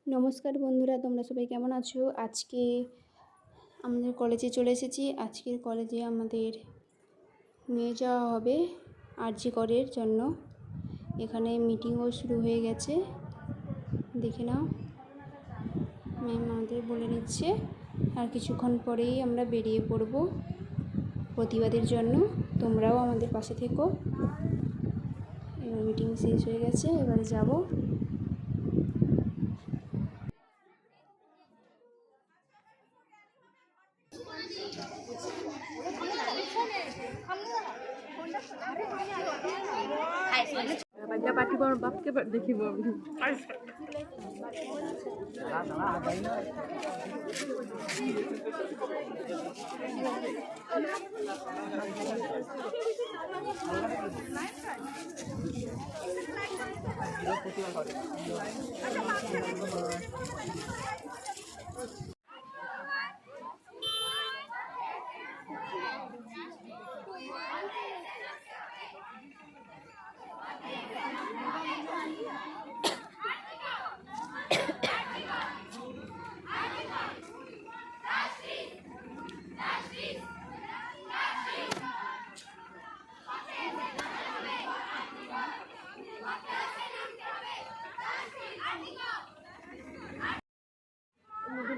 নমস্কার বন্ধুরা, তোমরা সবাই কেমন আছো? আজকে আমাদের কলেজে চলে এসেছি। আজকের কলেজে আমাদের নিয়ে যাওয়া হবে আরজি করের জন্য। এখানে মিটিংও শুরু হয়ে গেছে, দেখে নাও। ম্যাম আমাদের বলে নিচ্ছে আর কিছুক্ষণ পরেই আমরা বেরিয়ে পড়ব প্রতিবাদের জন্য। তোমরাও আমাদের পাশে থেকো। এবার মিটিং শেষ হয়ে গেছে, এবারে যাব। বাপকে দেখিব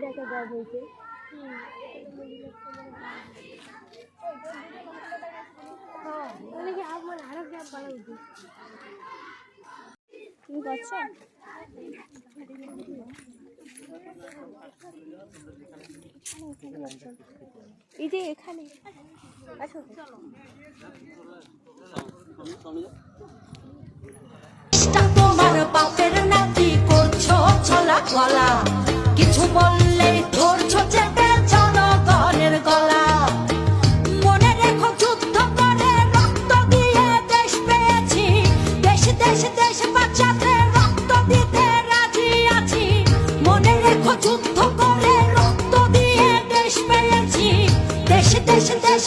একটা গাছ হয়েছে। তুমি করছো? এই যে এখানে আচ্ছা তোমার বাপের নাতি করছো ছলা গলা, কিছু বললে ধরছো চেপে জনগণের গলা। মনে রেখো যুদ্ধ করে রক্ত দিয়ে দেশ পেয়েছি, দেশ দেশ দেশ বাঁচাতে রক্ত দিতে রাজি আছি। মনে রেখো যুদ্ধ করে রক্ত দিয়ে দেশ পেয়েছি, দেশ দেশ দেশ